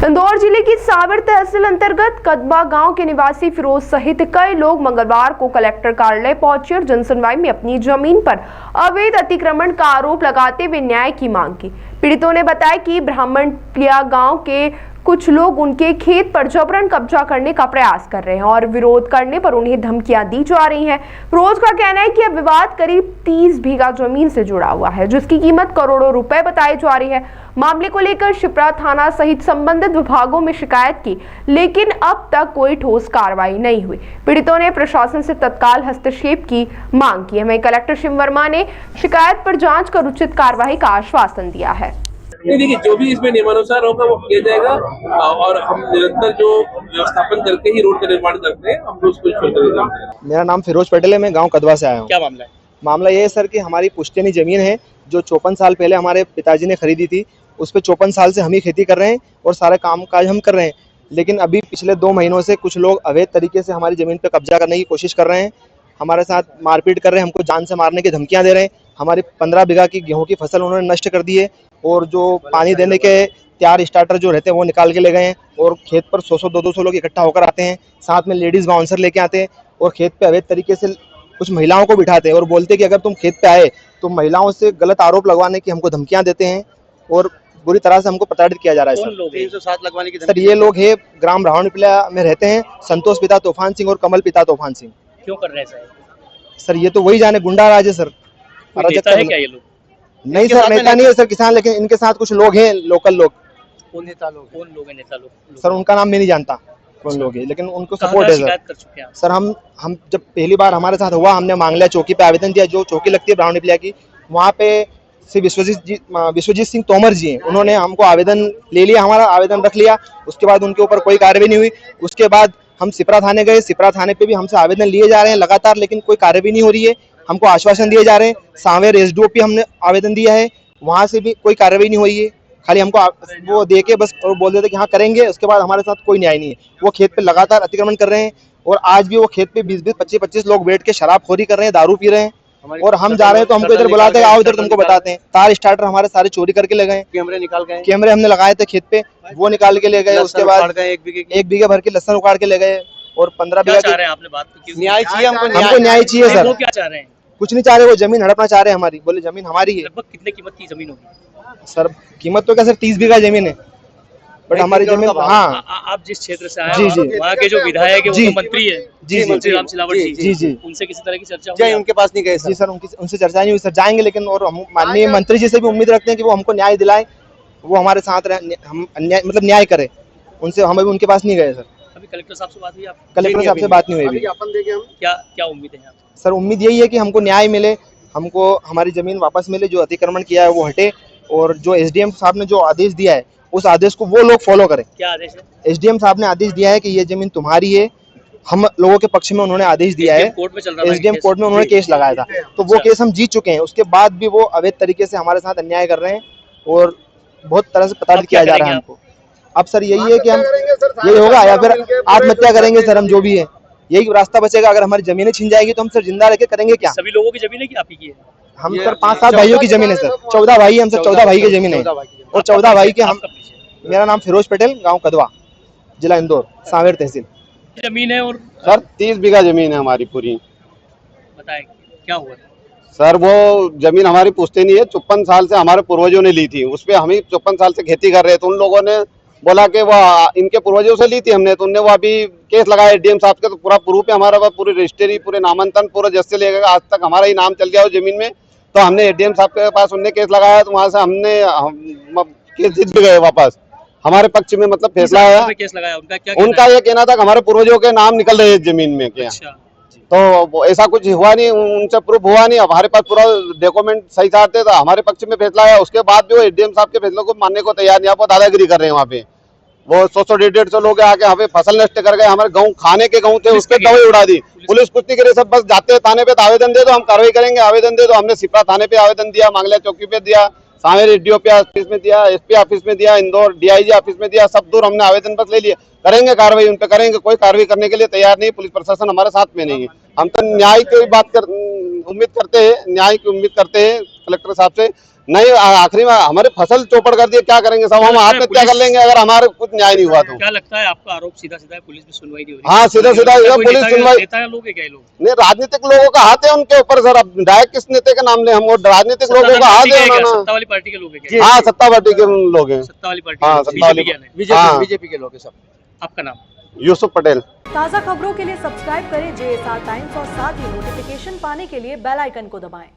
इंदौर जिले की सावर तहसील अंतर्गत कदवा गांव के निवासी फिरोज सहित कई लोग मंगलवार को कलेक्टर कार्यालय पहुंचे और जनसुनवाई में अपनी जमीन पर अवैध अतिक्रमण का आरोप लगाते हुए न्याय की मांग की। पीड़ितों ने बताया कि ब्राह्मणप्लिया गांव के कुछ लोग उनके खेत पर जबरन कब्जा करने का प्रयास कर रहे हैं और विरोध करने पर उन्हें धमकियां दी जा रही हैं। फिरोज का कहना है कि यह विवाद करीब 30 बीघा जमीन से जुड़ा हुआ है, जिसकी कीमत करोड़ों रुपए बताई जा रही है। मामले को लेकर शिप्रा थाना सहित संबंधित विभागों में शिकायत की, लेकिन अब तक कोई ठोस कार्रवाई नहीं हुई। पीड़ितों ने प्रशासन से तत्काल हस्तक्षेप की मांग की है। वहीं कलेक्टर शिव वर्मा ने शिकायत पर जांच कर उचित कार्रवाई का आश्वासन दिया है। देखिए, जो भी इसमें नियमानुसार होगा वो किया जाएगा और हम निरंतर जो व्यवस्थापन करके ही रोड का निर्माण करते हैं, हम उसको छोड़कर। मेरा नाम फिरोज पटेल है, मैं गांव कदवा से आया हूँ। क्या मामला है? मामला ये है सर कि हमारी पुश्तैनी जमीन है जो 54 साल पहले हमारे पिताजी ने खरीदी थी। उस पर 54 साल से हम ही खेती कर रहे हैं और सारा काम काज हम कर रहे हैं, लेकिन अभी पिछले 2 महीनों से कुछ लोग अवैध तरीके से हमारी जमीन पर कब्जा करने की कोशिश कर रहे हैं, हमारे साथ मारपीट कर रहे हैं, हमको जान से मारने की धमकियां दे रहे हैं। हमारी 15 बीघा की गेहूं की फसल उन्होंने नष्ट कर दी है और जो पानी देने के तैयार स्टार्टर जो रहते हैं वो निकाल के ले गए हैं और खेत पर 100-200 लोग इकट्ठा होकर आते हैं, साथ में लेडीज बाउंसर लेके आते हैं और खेत पे अवैध तरीके से कुछ महिलाओं को बिठाते हैं और बोलते हैं कि अगर तुम खेत पे आए तो महिलाओं से गलत आरोप लगवाने की हमको धमकियां देते हैं और बुरी तरह से हमको प्रताड़ित किया जा रहा है। कौन लोग 307 लगवाने की सर ये लोग है ग्राम ब्राह्मणप्लिया में रहते हैं, संतोष पिता तूफान सिंह और कमल पिता तूफान सिंह। क्यों कर रहे हैं सर ये तो वही जाने, गुंडा राज है सर। नेता है क्या ये लोग? नहीं सर, नेता नहीं है सर, किसान, लेकिन इनके साथ कुछ लोग हैं, लोकल लोग। कौन नेता लोग? कौन लोग हैं नेता लोग? सर उनका नाम मैं नहीं जानता कौन लोग है, लेकिन उनको सपोर्ट है सर। कर चुके हैं सर हम जब पहली बार हमारे साथ हुआ, हमने मांगलिया चौकी पे आवेदन दिया, जो चौकी लगती है ब्राह्मणप्लिया की, वहाँ पे श्री विश्वजीत सिंह तोमर जी हैं, उन्होंने हमको आवेदन ले लिया, हमारा आवेदन रख लिया। उसके बाद उनके ऊपर कोई कार्रवाई नहीं हुई। उसके बाद हम सिपरा थाने गए, सिपरा थाने पे भी हमसे आवेदन लिए जा रहे हैं लगातार, लेकिन कोई कार्रवाई नहीं हो रही है। हमको आश्वासन दिए जा रहे हैं। सांवेर एसडीओ पे हमने आवेदन दिया है, वहां से भी कोई कार्रवाई नहीं हुई है। खाली हमको वो दे के बस और बोल देते कि हाँ करेंगे, उसके बाद हमारे साथ कोई न्याय नहीं है। वो खेत पे लगातार अतिक्रमण कर रहे हैं और आज भी वो खेत पे 20-20, 25-25 लोग बैठ के शराबखोरी कर रहे हैं, दारू पी रहे हैं और हम जा रहे हैं तो हमको इधर बुलाते हैं, आओ इधर तुमको बताते हैं। तार स्टार्टर हमारे सारे चोरी करके ले गए, कैमरे निकाल गए, कैमरे हमने लगाए थे खेत पे, वो निकाल के ले गए। उसके बाद 1 बीघे भर के लहसुन उखाड़ के ले गए और 15 बीघा आपने बात न्याय चाहिए हमको न्याय चाहिए सर। क्या चाह रहे हैं? कुछ नहीं चाह रहे, वो जमीन हड़पना चाह रहे हैं हमारी। बोले जमीन हमारी है। लगभग कितने कीमत की जमीन होगी सर? कीमत तो क्या सर, 30 बीघा जमीन है, बट हमारी जमीन। हाँ, आप जिस क्षेत्र से आए हैं, वहाँ के जो विधायक है वो मंत्री है जी, मंत्री राम सिलावट जी, उनसे किसी तरह की चर्चा हुई? उनके पास नहीं गए जी सर, उनसे चर्चा नहीं हुई सर। जाएंगे, लेकिन और हम माननीय मंत्री जी से भी उम्मीद रखते हैं कि वो हमको न्याय दिलाए, वो हमारे साथ हम मतलब न्याय करे। उनसे हम अभी उनके पास नहीं गए सर। अभी कलेक्टर साहब से बात हुई? कलेक्टर साहब से बात नहीं हुई। क्या उम्मीद है सर? उम्मीद यही है कि हमको न्याय मिले, हमको हमारी जमीन वापस मिले, जो अतिक्रमण किया है वो हटे और जो एसडीएम साहब ने जो आदेश दिया है उस आदेश को वो लोग फॉलो करें। क्या आदेश है? एसडीएम साहब ने आदेश दिया है कि ये जमीन तुम्हारी है। हम लोगों के पक्ष में उन्होंने आदेश दिया है। कोर्ट में चल रहा है, एसडीएम कोर्ट में उन्होंने केस लगाया था, तो वो केस हम जीत चुके हैं। उसके बाद भी वो अवैध तरीके से हमारे साथ अन्याय कर रहे हैं और बहुत तरह से प्रताड़ित किया जा रहा है हमको। अब सर यही है कि हम यही होगा या फिर आत्महत्या करेंगे सर, हम जो भी है यही रास्ता बचेगा। अगर हमारी जमीनें छिन जाएगी तो हम सर जिंदा रह के करेंगे क्या? सभी लोगों की जमीन की आप ही की है? हम सर 5-7 भाइयों की जमीन है सर, 14 भाई हम सर, 14 भाई की जमीन है और 14 भाई के हम। मेरा नाम फिरोज पटेल, गांव कदवा, जिला इंदौर, सांवेर तहसील जमीन है। और सर 30 बीघा जमीन है हमारी पूरी। बताएं क्या हुआ सर? वो जमीन हमारी पुश्तैनी है, 54 साल से हमारे पूर्वजों ने ली थी। उस पे हम ही 54 साल से खेती कर रहे थे। उन लोगों ने बोला कि वो इनके पूर्वजों से ली थी हमने, तो उनने वो अभी केस लगाया एडीएम साहब के, तो पूरा प्रूफ है हमारा, पूरी रजिस्ट्री, पूरे नामांकन, पूरा जैसे ले गया आज तक हमारा ही नाम चल गया उस जमीन में। तो हमने एडीएम साहब के पास उनने केस लगाया, तो वहाँ से हमने केस जीत भी गए वापस। हमारे पक्ष में मतलब फैसला आया। केस लगाया उनका ये कहना था कि हमारे पूर्वजों के नाम निकल रहे हैं जमीन में। क्या तो ऐसा कुछ हुआ नहीं, उनसे प्रूफ हुआ नहीं। हमारे पास पूरा डॉक्यूमेंट सही साथ थे, तो हमारे पक्ष में फैसला आया। उसके बाद भी वो एडीएम साहब के फैसले को मानने को तैयार नहीं। आप दादागिरी कर रहे हैं वहाँ पे। वो 100-150 लोग आके यहाँ पे फसल नष्ट कर गए। हमारे गाँव खाने के गाँव थे, उसके दवाई उड़ा दी। पुलिस कुछ नहीं करे, सब बस जाते हैं थाने पे, तो आवेदन दे दो, हम कार्रवाई करेंगे। आवेदन दे दो। हमने सिपरा थाने पे आवेदन दिया, मांगलिया चौकी पे दिया, सांवेर एसडीओ ऑफिस में दिया, एसपी ऑफिस में दिया, इंदौर डीआईजी ऑफिस में दिया, सब दूर हमने आवेदन बस ले लिए। करेंगे कार्रवाई, उन पे करेंगे। कोई कार्रवाई करने के लिए तैयार नहीं, पुलिस प्रशासन हमारे साथ में नहीं है। हम तो न्याय की बात उम्मीद करते हैं, न्याय की उम्मीद करते हैं कलेक्टर साहब से नहीं आखिरी में हमारे फसल चौपड़ कर दिए, क्या करेंगे सब, हम आत्महत्या कर लेंगे अगर हमारे कुछ न्याय नहीं हुआ तो। क्या लगता है आपका आरोप सीधा सीधा है, पुलिस में सुनवाई नहीं हो रही? हाँ सीधा सीधा कोई पुलिस सुनवाई, नेता है लोग है क्या ये लोग? नहीं राजनीतिक लोगों का हाथ है उनके ऊपर सर, अब डायरेक्ट किस नेता का नाम ले, हम वो राजनीतिक लोगों का हाथ है उन्होंने। सत्ता वाली पार्टी के लोग है क्या? हाँ सत्ता पार्टी के लोग हैं, सत्ता वाली पार्टी हाँ के लोग, सत्ता वाली, बीजेपी के हाँ बीजेपी के लोग हैं सब। आपका नाम? यूसुफ पटेल। ताज़ा खबरों के लिए सब्सक्राइब करें JSR टाइम्स और साथ ही नोटिफिकेशन पाने के लिए बेल आइकन को दबाएं।